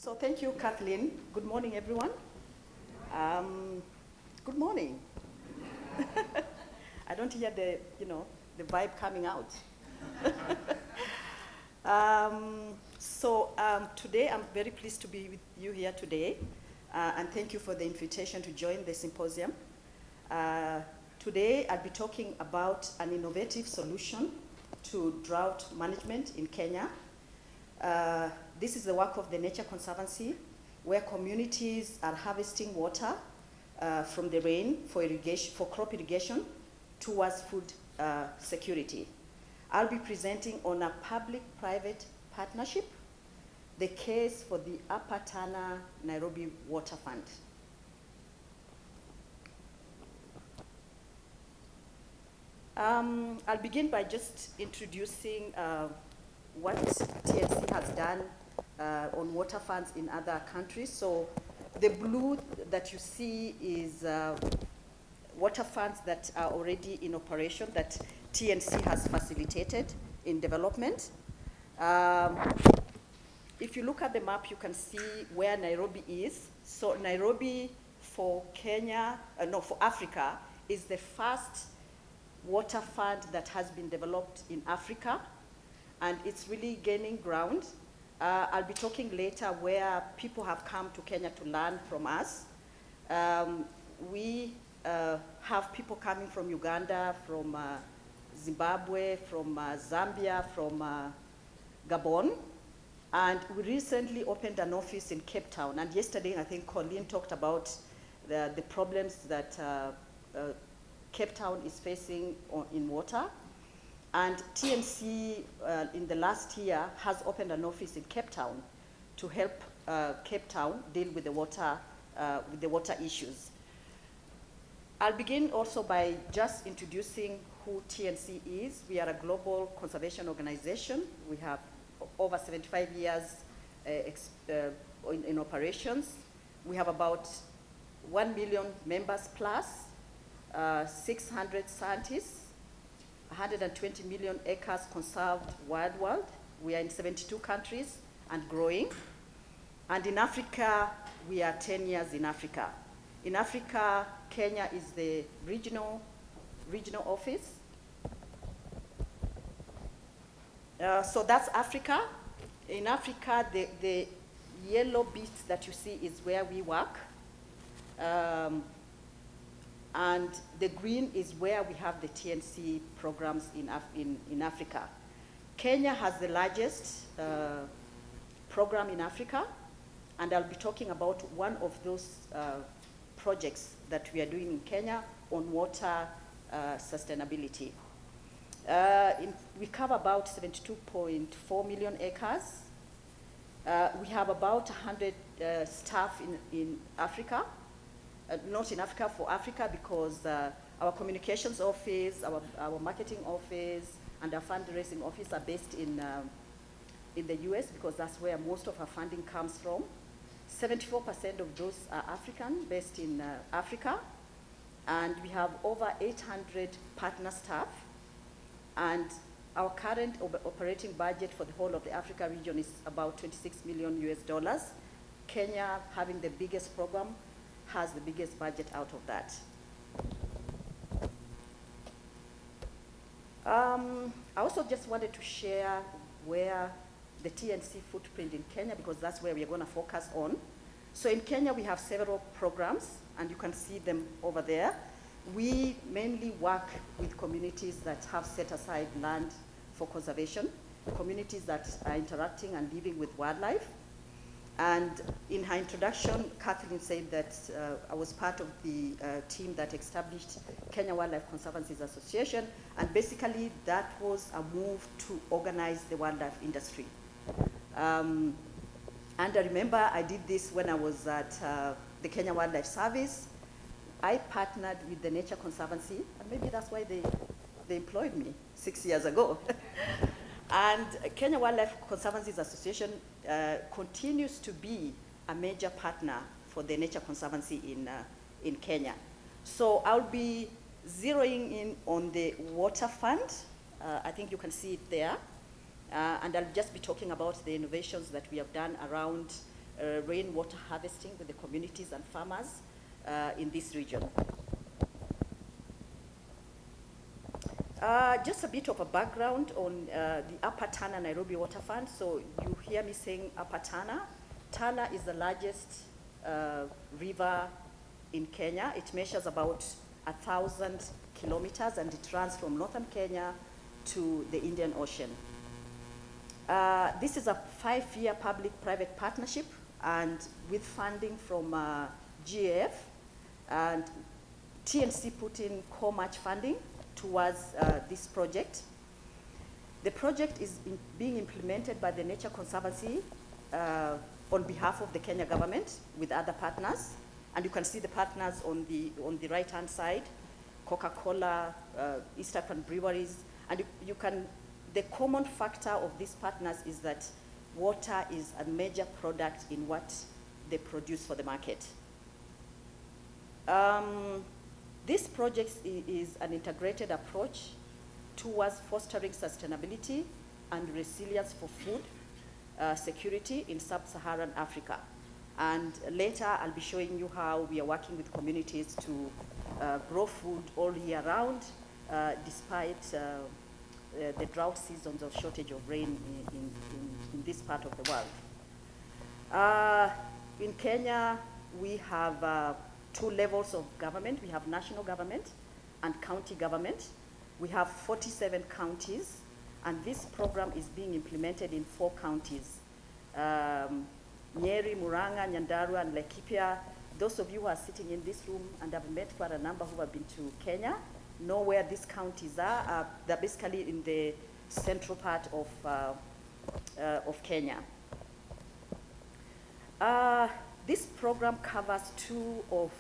So thank you, Kathleen. Good morning, everyone. Good morning. I don't hear the vibe coming out. Today I'm very pleased to be with you here today, and thank you for the invitation to join the symposium. Today I'll be talking about an innovative solution to drought management in Kenya. This is the work of the Nature Conservancy, where communities are harvesting water from the rain for irrigation, for crop irrigation towards food security. I'll be presenting on a public-private partnership, the case for the Upper Tana Nairobi Water Fund. I'll begin by just introducing what TNC has done on water funds in other countries. So the blue that you see is water funds that are already in operation that TNC has facilitated in development. If you look at the map, you can see where Nairobi is. So Nairobi for Africa is the first water fund that has been developed in Africa, and it's really gaining ground. I'll be talking later where people have come to Kenya to learn from us. We have people coming from Uganda, from Zimbabwe, from Zambia, from Gabon, and we recently opened an office in Cape Town. And yesterday, I think Colleen talked about the problems that Cape Town is facing in water. And TNC in the last year has opened an office in Cape Town to help Cape Town deal with the water issues. I'll begin also by just introducing who TNC is. We are a global conservation organization. We have over 75 years in operations. We have about 1 million members plus, 600 scientists, 120 million acres conserved worldwide. We are in 72 countries and growing. And in Africa, we are 10 years in Africa. In Africa, Kenya is the regional office. So that's Africa. In Africa, the yellow bits that you see is where we work. And the green is where we have the TNC programs in Africa. Kenya has the largest program in Africa, and I'll be talking about one of those projects that we are doing in Kenya on water sustainability. We cover about 72.4 million acres. We have about 100 staff in Africa. Not in Africa, for Africa, because our communications office, our marketing office, and our fundraising office are based in the US, because that's where most of our funding comes from. 74% of those are African, based in Africa. And we have over 800 partner staff. And our current operating budget for the whole of the Africa region is about $26 million US. Kenya, having the biggest program, has the biggest budget out of that. I also just wanted to share where the TNC footprint in Kenya, because that's where we are going to focus on. So in Kenya, we have several programs, and you can see them over there. We mainly work with communities that have set aside land for conservation, communities that are interacting and living with wildlife. And in her introduction, Kathleen said that I was part of the team that established Kenya Wildlife Conservancies Association, and basically that was a move to organize the wildlife industry. And I remember I did this when I was at the Kenya Wildlife Service. I partnered with the Nature Conservancy, and maybe that's why they employed me 6 years ago. And Kenya Wildlife Conservancies Association continues to be a major partner for the Nature Conservancy in Kenya. So I'll be zeroing in on the water fund. I think you can see it there. And I'll just be talking about the innovations that we have done around rainwater harvesting with the communities and farmers in this region. Just a bit of a background on the Upper Tana Nairobi Water Fund. So you hear me saying Upper Tana. Tana is the largest river in Kenya. It measures about 1,000 kilometers and it runs from northern Kenya to the Indian Ocean. This is a 5-year public-private partnership and with funding from GAF, and TNC put in co-match funding towards this project. The project is being implemented by the Nature Conservancy on behalf of the Kenya government with other partners. And you can see the partners on the right-hand side, Coca-Cola, East African breweries. And the common factor of these partners is that water is a major product in what they produce for the market. This project is an integrated approach towards fostering sustainability and resilience for food security in sub-Saharan Africa. And later I'll be showing you how we are working with communities to grow food all year round despite the drought seasons or shortage of rain in this part of the world. In Kenya, we have 2 levels of government. We have national government and county government. We have 47 counties, and this program is being implemented in 4 counties. Nyeri, Murang'a, Nyandarua, and Laikipia. Those of you who are sitting in this room and have met quite a number who have been to Kenya know where these counties are. They're basically in the central part of Kenya. This program covers 2 of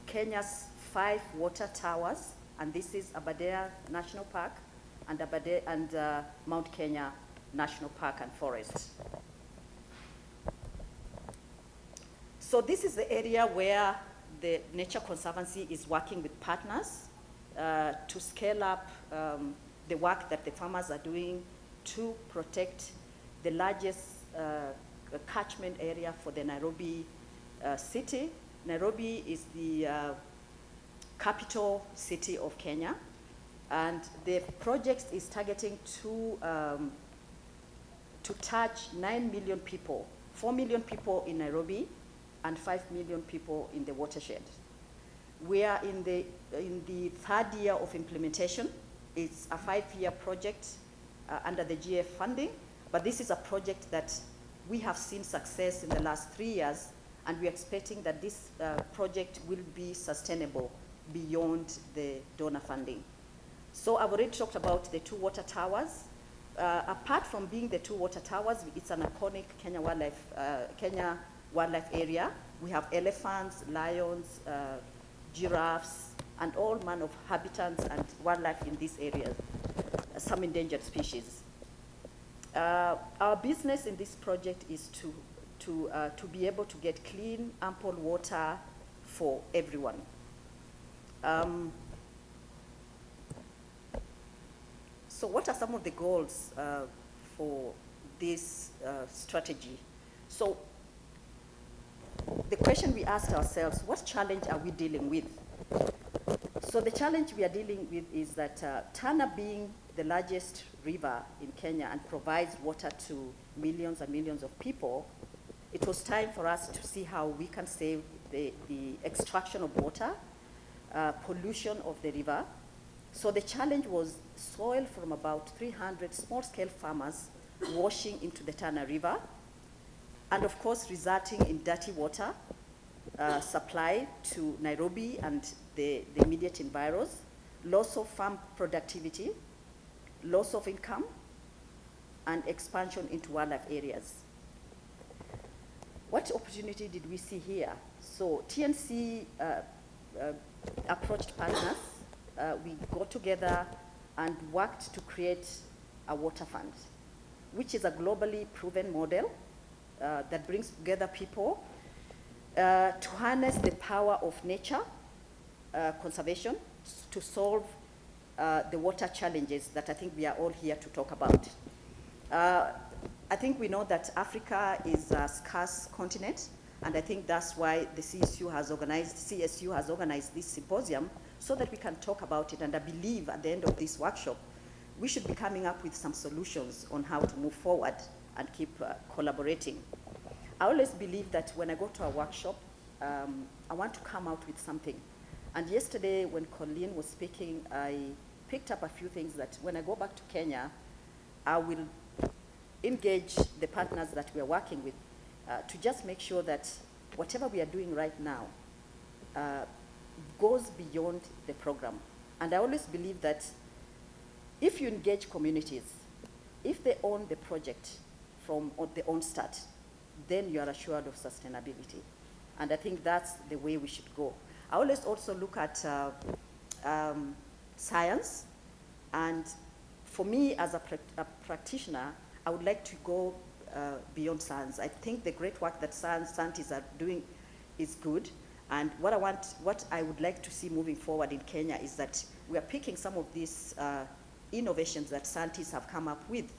Kenya's 5 water towers, and this is Aberdare National Park and Mount Kenya National Park and Forest. So this is the area where the Nature Conservancy is working with partners to scale up the work that the farmers are doing to protect the largest catchment area for the Nairobi city. Nairobi is the capital city of Kenya, and the project is targeting to touch 9 million people, 4 million people in Nairobi, and 5 million people in the watershed. We are in the 3rd year of implementation. It's a 5-year project under the GF funding, but this is a project that we have seen success in the last 3 years, and we're expecting that this project will be sustainable beyond the donor funding. So I've already talked about the 2 water towers. Apart from being the 2 water towers, it's an iconic Kenya wildlife area. We have elephants, lions, giraffes, and all manner of habitats and wildlife in this area, some endangered species. Our business in this project is to be able to get clean, ample water for everyone. So what are some of the goals for this strategy? So the question we asked ourselves, what challenge are we dealing with? So the challenge we are dealing with is that Tana, being the largest river in Kenya and provides water to millions and millions of people, it was time for us to see how we can save the extraction of water, pollution of the river. So the challenge was soil from about 300 small-scale farmers washing into the Tana River, and of course resulting in dirty water supply to Nairobi and the immediate environs, loss of farm productivity, loss of income, and expansion into wildlife areas. What opportunity did we see here? So TNC approached partners. We got together and worked to create a water fund, which is a globally proven model that brings together people to harness the power of nature conservation to solve the water challenges that I think we are all here to talk about. I think we know that Africa is a scarce continent, and I think that's why the CSU has organized this symposium so that we can talk about it. And I believe at the end of this workshop, we should be coming up with some solutions on how to move forward and keep collaborating. I always believe that when I go to a workshop, I want to come out with something. And yesterday when Colleen was speaking, I picked up a few things that when I go back to Kenya, I will engage the partners that we are working with to just make sure that whatever we are doing right now goes beyond the program. And I always believe that if you engage communities, if they own the project from the onstart, then you are assured of sustainability. And I think that's the way we should go. I always also look at science, and for me as a practitioner, I would like to go beyond science. I think the great work that scientists are doing is good, and what I would like to see moving forward in Kenya is that we are picking some of these innovations that scientists have come up with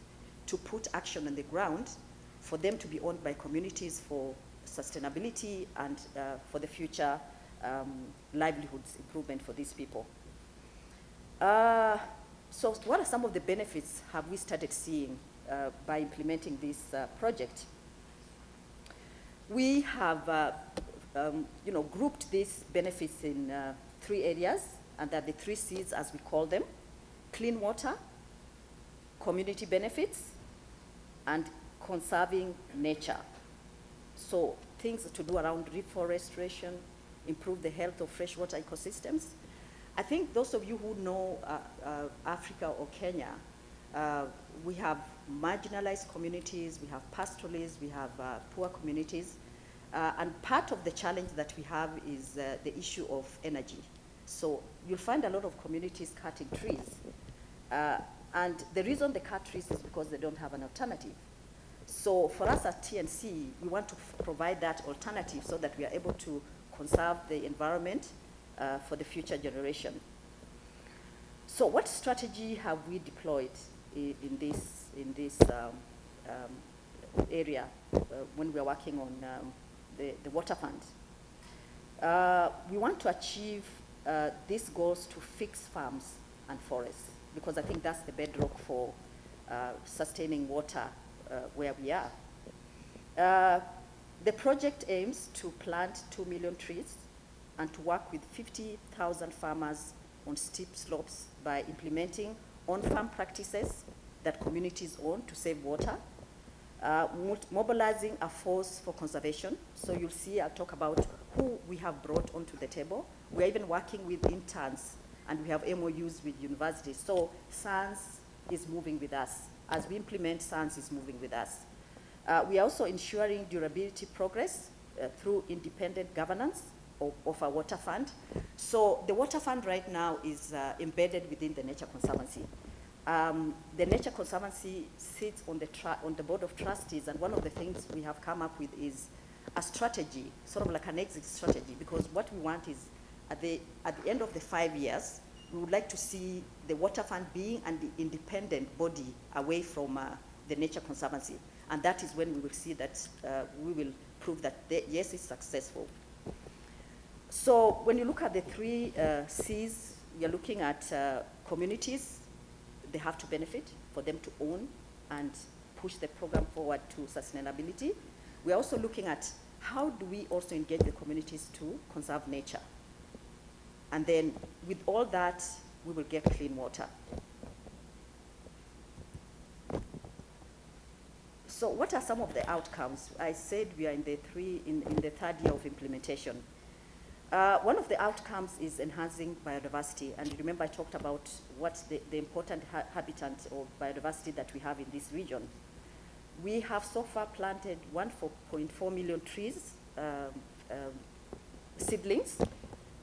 to put action on the ground for them to be owned by communities for sustainability and for the future livelihoods improvement for these people. So what are some of the benefits have we started seeing by implementing this project? We have grouped these benefits in 3 areas, and they're the 3 C's as we call them: clean water, community benefits, and conserving nature. So things to do around reforestation, improve the health of freshwater ecosystems. I think those of you who know Africa or Kenya, we have marginalized communities, we have pastoralists, we have poor communities, and part of the challenge that we have is the issue of energy. So you'll find a lot of communities cutting trees, and the reason they cut trees is because they don't have an alternative. So for us at TNC, we want to provide that alternative so that we are able to conserve the environment for the future generation. So what strategy have we deployed in this area when we are working on the water fund? We want to achieve these goals to fix farms and forests, because I think that's the bedrock for sustaining water where we are. The project aims to plant 2 million trees and to work with 50,000 farmers on steep slopes by implementing on-farm practices that communities own to save water, mobilizing a force for conservation. So you'll see, I'll talk about who we have brought onto the table. We're even working with interns, and we have MOUs with universities. So science is moving with us. As we implement, science is moving with us. We are also ensuring durability progress through independent governance of our water fund. So the water fund right now is embedded within the Nature Conservancy. The Nature Conservancy sits on the board of trustees, and one of the things we have come up with is a strategy, sort of like an exit strategy, because what we want is at the end of the 5 years, we would like to see the water fund being an independent body away from the Nature Conservancy. And that is when we will see that we will prove that, yes, it's successful. So when you look at the 3 C's, you're looking at communities. They have to benefit for them to own and push the program forward to sustainability. We're also looking at how do we also engage the communities to conserve nature. And then with all that, we will get clean water. So what are some of the outcomes? I said we are in the 3rd year of implementation. One of the outcomes is enhancing biodiversity. And remember, I talked about what's the important habitat or biodiversity that we have in this region. We have so far planted 1.4 million trees, seedlings.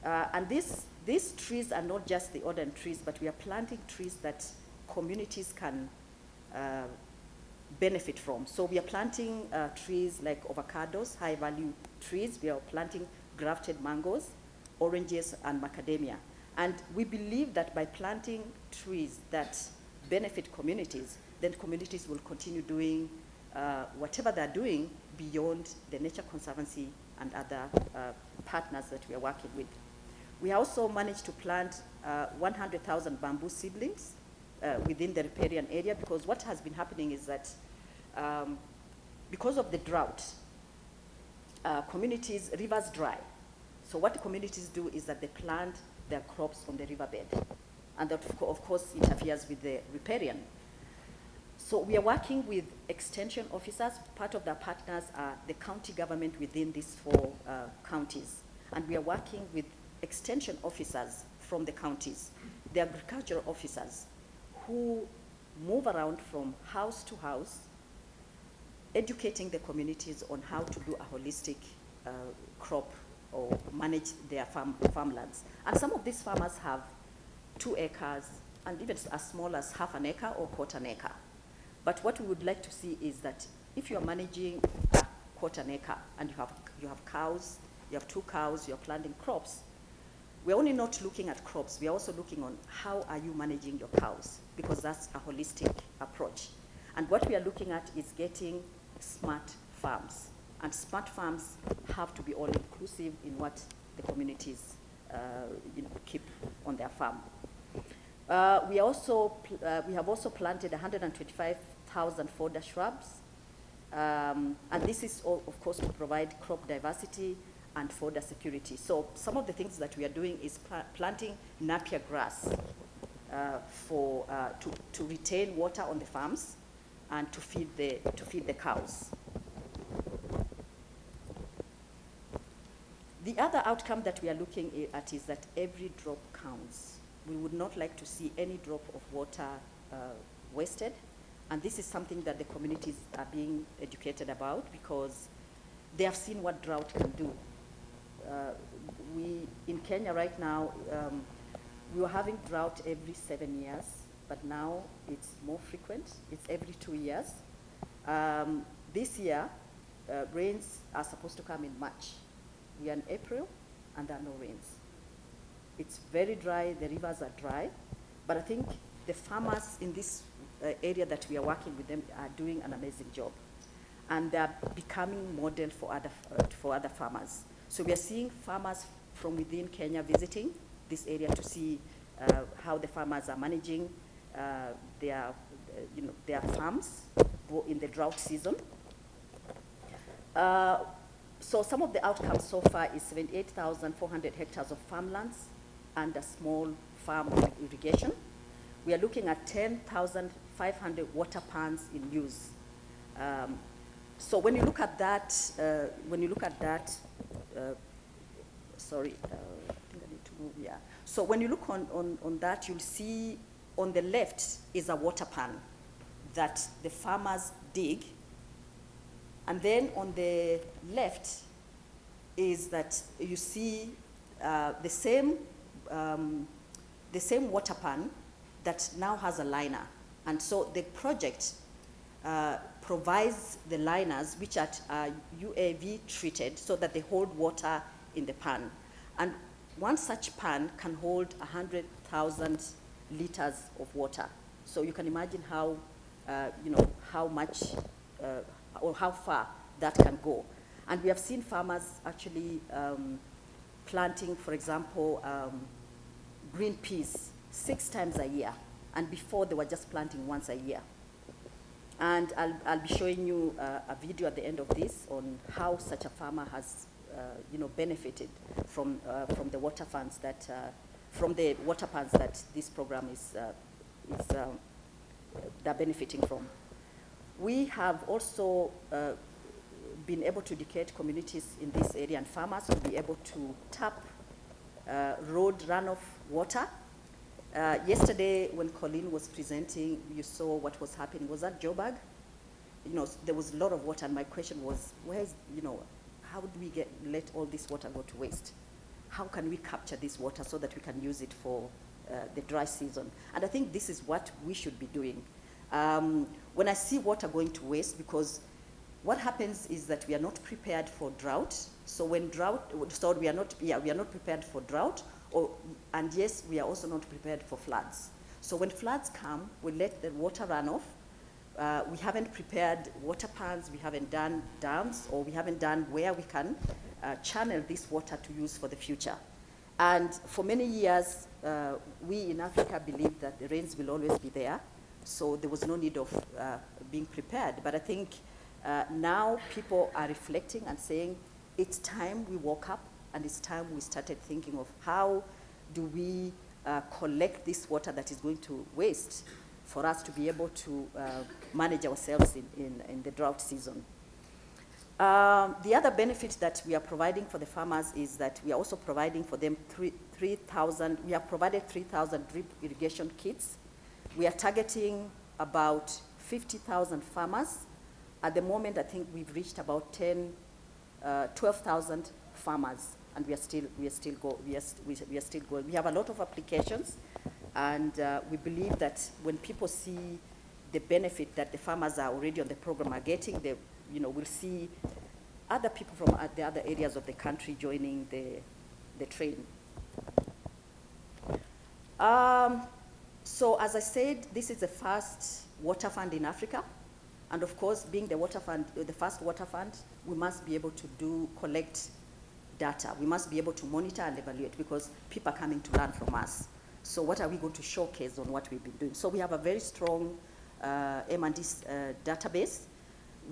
And these trees are not just the ordinary trees, but we are planting trees that communities can benefit from. So we are planting trees like avocados, high-value trees. We are planting grafted mangoes, oranges, and macadamia. And we believe that by planting trees that benefit communities, then communities will continue doing whatever they're doing beyond the Nature Conservancy and other partners that we are working with. We also managed to plant 100,000 bamboo seedlings within the riparian area, because what has been happening is that because of the drought, rivers dry. So what the communities do is that they plant their crops on the riverbed, and that of course interferes with the riparian. So we are working with extension officers. Part of the partners are the county government within these 4 counties, and we are working with extension officers from the counties, the agricultural officers, who move around from house to house, educating the communities on how to do a holistic crop or manage their farmlands. And some of these farmers have 2 acres, and even as small as half an acre or quarter an acre. But what we would like to see is that if you are managing a quarter an acre and you have cows, you have 2 cows, you are planting crops, we're only not looking at crops, we're also looking on how are you managing your cows, because that's a holistic approach. And what we are looking at is getting smart farms. And smart farms have to be all inclusive in what the communities keep on their farm. We have also planted 125,000 fodder shrubs. And this is all, of course, to provide crop diversity and fodder security. So some of the things that we are doing is planting napier grass to retain water on the farms and to feed the cows. The other outcome that we are looking at is that every drop counts. We would not like to see any drop of water wasted, and this is something that the communities are being educated about, because they have seen what drought can do. In Kenya right now, we were having drought every 7 years, but now it's more frequent. It's every 2 years. This year, rains are supposed to come in March. We are in April, and there are no rains. It's very dry, the rivers are dry, but I think the farmers in this area that we are working with them are doing an amazing job. And they're becoming model for other farmers. So we are seeing farmers from within Kenya visiting this area to see how the farmers are managing their farms in the drought season. So some of the outcomes so far is 78,400 hectares of farmlands and a small farm irrigation. We are looking at 10,500 water pans in use. So when you look at that, sorry, I think I need to move, yeah. So when you look on that, you'll see on the left is a water pan that the farmers dig. And then on the left is that you see the same water pan that now has a liner. And so the project provides the liners, which are UAV treated so that they hold water in the pan. And one such pan can hold 100,000 liters of water. So you can imagine how, how much or how far that can go. And we have seen farmers actually planting, for example, green peas 6 times a year. And before they were just planting once a year. And I'll be showing you a video at the end of this on how such a farmer has, benefited from the water funds that, from the water pans that this program they're benefiting from. We have also been able to educate communities in this area and farmers to be able to tap road runoff water. Yesterday, when Colleen was presenting, you saw what was happening. Was that Joburg? There was a lot of water, and my question was, how do we let all this water go to waste? How can we capture this water so that we can use it for the dry season? And I think this is what we should be doing. When I see water going to waste, because what happens is that we are not prepared for drought. So when we are not prepared for drought, and yes, we are also not prepared for floods. So when floods come, we let the water run off, We haven't prepared water pans, we haven't done dams, or we haven't done where we can channel this water to use for the future. And for many years, we in Africa believed that the rains will always be there, so there was no need of being prepared. But I think now people are reflecting and saying, it's time we woke up, and it's time we started thinking of how do we collect this water that is going to waste for us to be able to manage ourselves in the drought season. The other benefit that we are providing for the farmers is that we are also providing for them 3,000, we have provided 3,000 drip irrigation kits. We are targeting about 50,000 farmers. At the moment, I think we've reached about 12,000 farmers, and we are still going. We have a lot of applications, and we believe that when people see the benefit that the farmers are already on the program are getting, they, we'll see other people from the other areas of the country joining the train. So as I said, this is the first water fund in Africa. And of course, being the water fund, the first water fund, we must be able to collect data. We must be able to monitor and evaluate, because people are coming to learn from us. So what are we going to showcase on what we've been doing? So we have a very strong M&D database.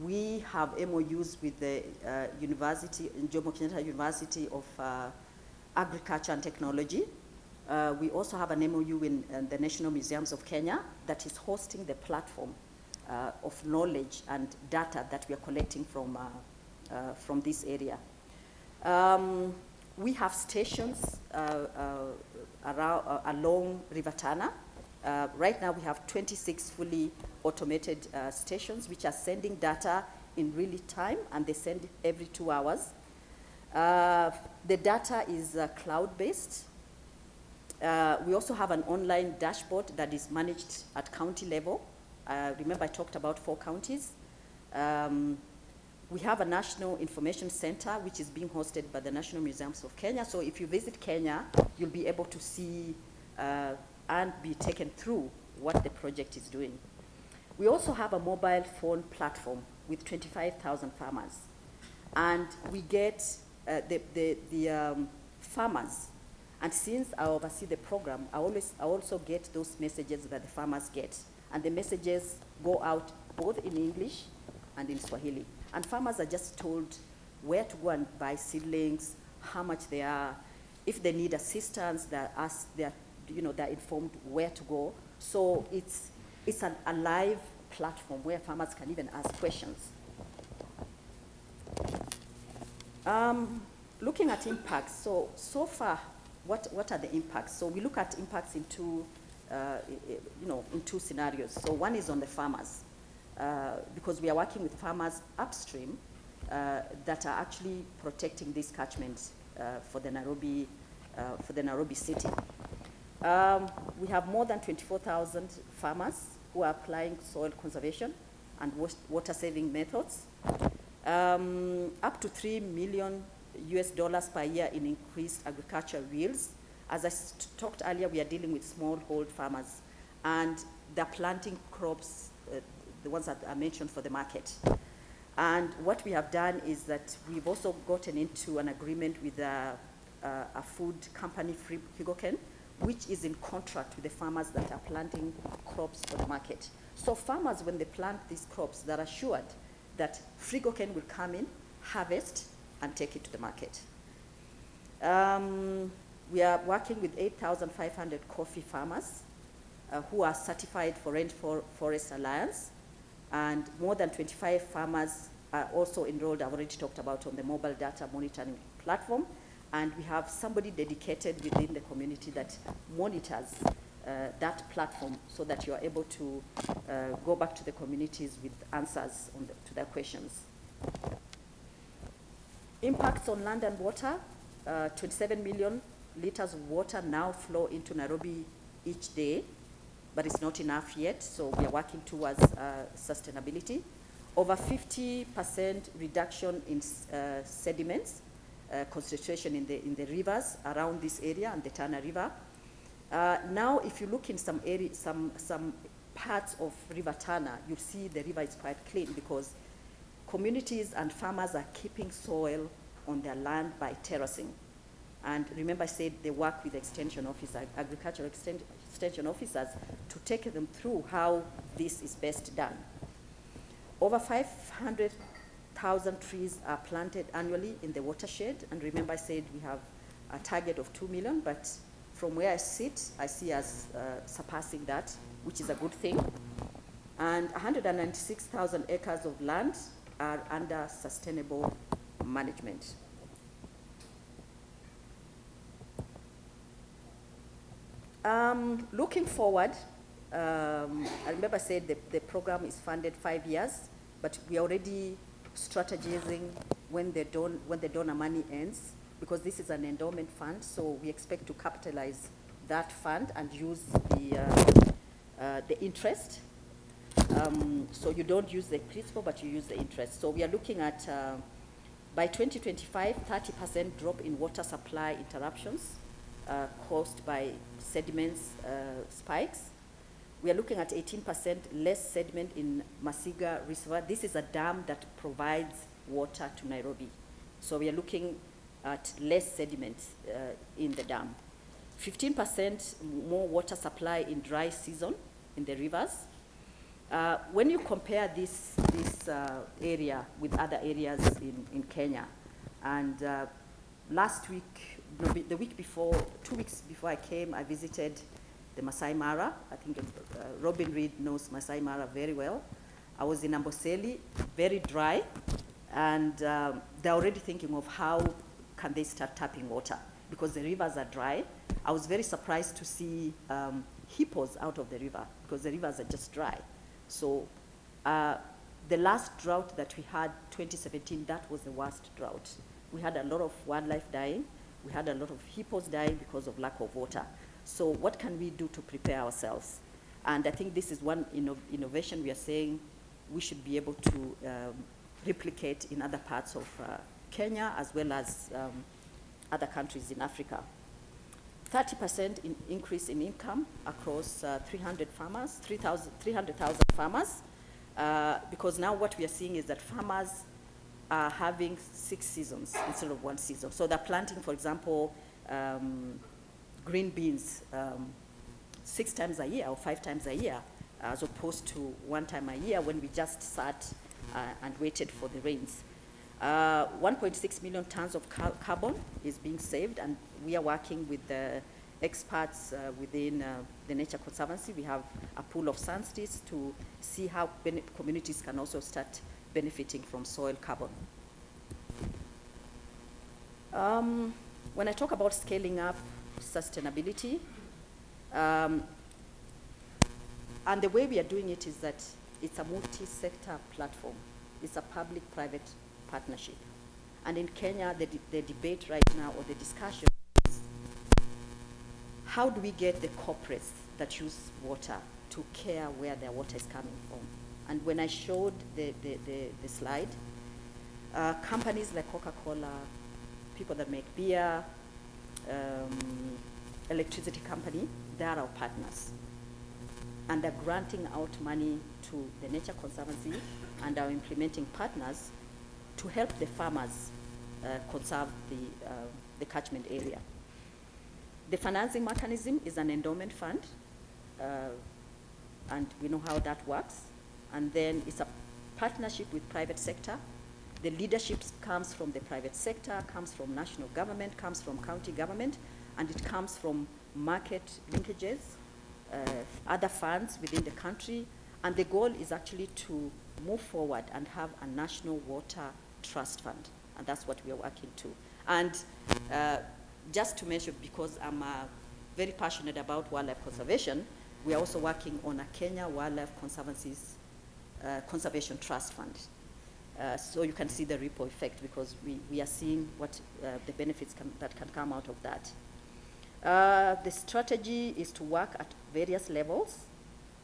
We have MOUs with the university, Jomo Kenyatta University of Agriculture and Technology. We also have an MOU in the National Museums of Kenya that is hosting the platform of knowledge and data that we are collecting from this area. We have stations along River Tana. Right now we have 26 fully automated stations which are sending data in real time, and they send every 2 hours. The data is cloud-based. We also have an online dashboard that is managed at county level. Remember I talked about 4 counties. We have a National Information Center which is being hosted by the National Museums of Kenya. So if you visit Kenya, you'll be able to see and be taken through what the project is doing. We also have a mobile phone platform with 25,000 farmers. And we get the farmers. And since I oversee the program, I also get those messages that the farmers get. And the messages go out both in English and in Swahili. And farmers are just told where to go and buy seedlings, how much they are. If they need assistance, they're informed where to go. So it's a live platform where farmers can even ask questions. Looking at impacts, so far, what are the impacts? So we look at impacts in two scenarios. So one is on the farmers, because we are working with farmers upstream that are actually protecting these catchments for the Nairobi city. We have more than 24,000 farmers who are applying soil conservation and water-saving methods. Up to $3 million per year in increased agricultural yields. As I talked earlier, we are dealing with smallhold farmers, and they're planting crops, the ones that I mentioned, for the market. And what we have done is that we've also gotten into an agreement with a food company, Frigoken, which is in contract with the farmers that are planting crops for the market. So farmers, when they plant these crops, they're assured that Frigoken will come in, harvest, and take it to the market. We are working with 8,500 coffee farmers who are certified for Rainforest Alliance, and more than 25 farmers are also enrolled, I've already talked about, on the mobile data monitoring platform. And we have somebody dedicated within the community that monitors that platform so that you are able to go back to the communities with answers to their questions. Impacts on land and water, 27 million liters of water now flow into Nairobi each day, but it's not enough yet, so we are working towards sustainability. Over 50% reduction in sediments, concentration in the rivers around this area and the Tana River. Now, if you look in some parts of River Tana, you'll see the river is quite clean because communities and farmers are keeping soil on their land by terracing. And remember I said they work with extension officers, agricultural extension officers to take them through how this is best done. Over 500,000 trees are planted annually in the watershed. And remember I said we have a target of 2 million, but from where I sit, I see us surpassing that, which is a good thing. And 196,000 acres of land are under sustainable management. Looking forward, I remember I said the program is funded 5 years, but we are already strategizing when the donor money ends, because this is an endowment fund, so we expect to capitalize that fund and use the interest. So you don't use the principal, but you use the interest. So we are looking at, by 2025, 30% drop in water supply interruptions caused by sediments spikes. We are looking at 18% less sediment in Masiga Reservoir. This is a dam that provides water to Nairobi. So we are looking at less sediment in the dam. 15% more water supply in dry season in the rivers. When you compare this area with other areas in Kenya, and last week, no, the week before, 2 weeks before I came, I visited the Masai Mara. I think Robin Reed knows Masai Mara very well. I was in Amboseli, very dry, and they're already thinking of how can they start tapping water because the rivers are dry. I was very surprised to see hippos out of the river because the rivers are just dry. So the last drought that we had, 2017, that was the worst drought. We had a lot of wildlife dying. We had a lot of hippos dying because of lack of water. So what can we do to prepare ourselves? And I think this is one innovation we are saying we should be able to replicate in other parts of Kenya as well as other countries in Africa. 30% increase in income across 300,000 farmers, because now what we are seeing is that farmers are having 6 seasons instead of 1 season. So they're planting, for example, green beans 6 times a year or 5 times a year, as opposed to 1 time a year when we just sat and waited for the rains. 1.6 million tons of carbon is being saved, and we are working with the experts within the Nature Conservancy. We have a pool of sandstits to see how communities can also start benefiting from soil carbon. When I talk about scaling up sustainability, and the way we are doing it is that it's a multi-sector platform. It's a public-private partnership. And in Kenya, the debate right now, or the discussion, is how do we get the corporates that use water to care where their water is coming from? And when I showed the slide, companies like Coca-Cola, people that make beer, electricity company, they are our partners. And they're granting out money to the Nature Conservancy and our implementing partners to help the farmers conserve the catchment area. The financing mechanism is an endowment fund, and we know how that works. And then it's a partnership with private sector. The leadership comes from the private sector, comes from national government, comes from county government, and it comes from market linkages, other funds within the country. And the goal is actually to move forward and have a national water trust fund. And that's what we are working to. And just to mention, because I'm very passionate about wildlife conservation, we are also working on a Kenya Wildlife Conservancy's Conservation Trust Fund. So you can see the ripple effect, because we are seeing what the benefits that can come out of that. The strategy is to work at various levels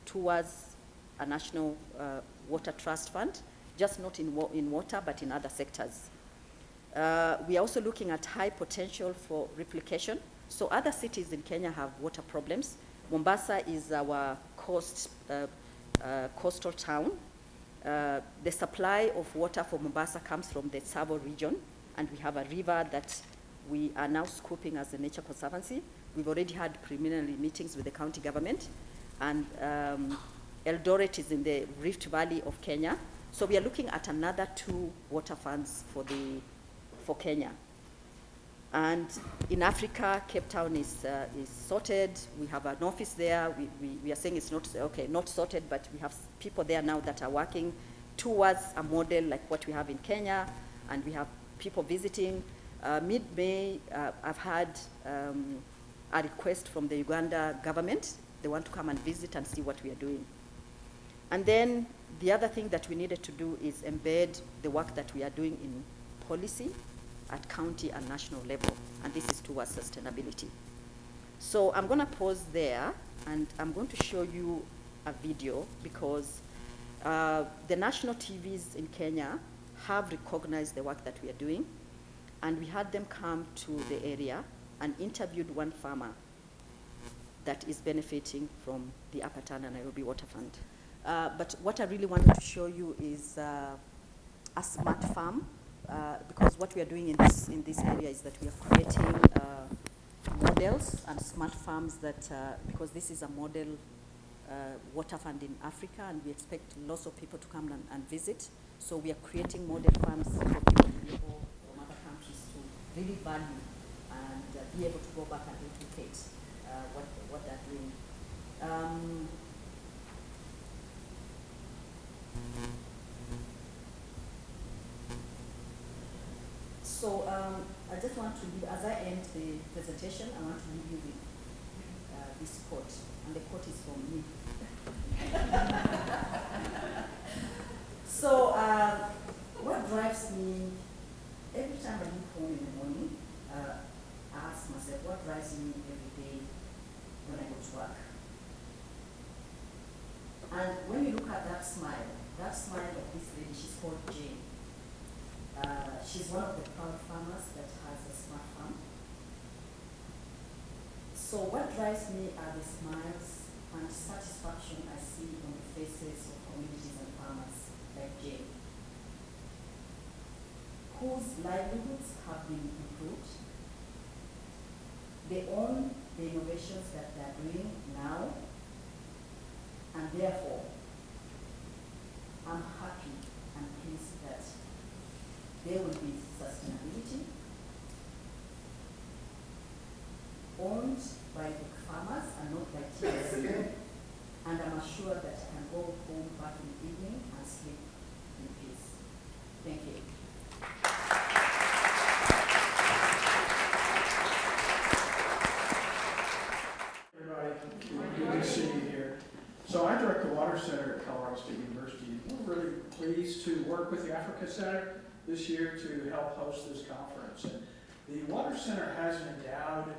towards a national water trust fund, just not in water, but in other sectors. We are also looking at high potential for replication. So other cities in Kenya have water problems. Mombasa is our coast coastal town. The supply of water for Mombasa comes from the Tsavo region, and we have a river that we are now scooping as a Nature Conservancy. We've already had preliminary meetings with the county government, and Eldoret is in the Rift Valley of Kenya. So we are looking at another 2 water funds for Kenya. And in Africa, Cape Town is sorted. We have an office there. We are saying it's not sorted, but we have people there now that are working towards a model like what we have in Kenya, and we have people visiting. Mid-May, I've had a request from the Uganda government. They want to come and visit and see what we are doing. And then the other thing that we needed to do is embed the work that we are doing in policy at county and national level, and this is towards sustainability. So I'm going to pause there, and I'm going to show you a video because the national TVs in Kenya have recognized the work that we are doing, and we had them come to the area and interviewed one farmer that is benefiting from the Upper Tana Nairobi Water Fund. But what I really wanted to show you is a smart farm, because what we are doing in this area is that we are creating models and smart farms that, because this is a model water fund in Africa, and we expect lots of people to come and visit. So we are creating model farms for people from other countries to really value and be able to go back and replicate what they're doing. So I just want to leave, as I end the presentation, I want to leave you with this quote, and the quote is from me. So what drives me, every time I leave home in the morning, I ask myself, what drives me every day when I go to work? And when you look at that smile of this lady, she's called Jane. She's one of the proud farmers that has a smart farm. So what drives me are the smiles and satisfaction I see on the faces of communities and farmers like Jane, whose livelihoods have been improved. They own the innovations that they're doing now, and therefore, I'm happy and pleased that there will be sustainability owned by the farmers and not by TSC. And I'm assured that I can go home back in the evening and sleep in peace. Thank you. Everybody, good to see you here. So I direct the Water Center at Colorado State University, and we're really pleased to work with the Africa Center this year to help host this conference. And the Water Center has an endowed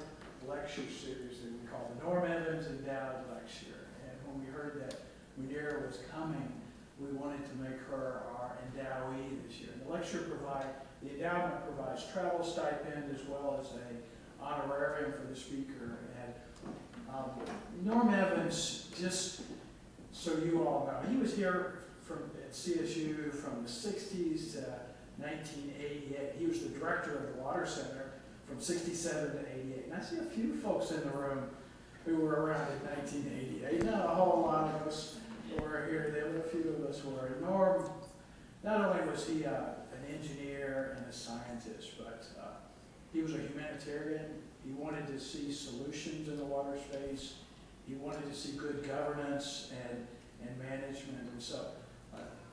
lecture series that we call the Norm Evans Endowed Lecture. And when we heard that Munira was coming, we wanted to make her our endowee this year. And the endowment provides travel stipend as well as an honorarium for the speaker. And Norm Evans, just so you all know, he was here at CSU from the 60s to 1988. He was the director of the Water Center from 67 to 88. And I see a few folks in the room who were around in 1988. Not a whole lot of us were here then, but a few of us were. And Norm, not only was he an engineer and a scientist, but he was a humanitarian. He wanted to see solutions in the water space. He wanted to see good governance and management. And so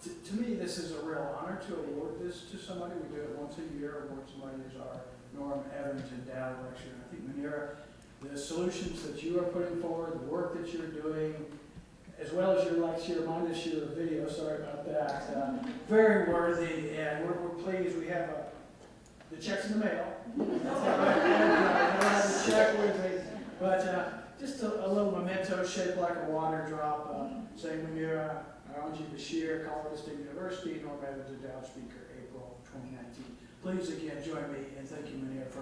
to me, this is a real honor to award this to somebody. We do it once a year, award somebody as our Norm Evans Endowed Lecture. I think, Munira, the solutions that you are putting forward, the work that you're doing, as well as your lecture, mine this year, a video, sorry about that, very worthy, and we're pleased. We have the check's in the mail. That's all right. I don't have the check with me, but just a little memento shaped like a water drop, saying, Munira, Bashir, Colorado State University, Norm Evans Endowed Speaker, April 2019. Please again join me and thank you, Munira, for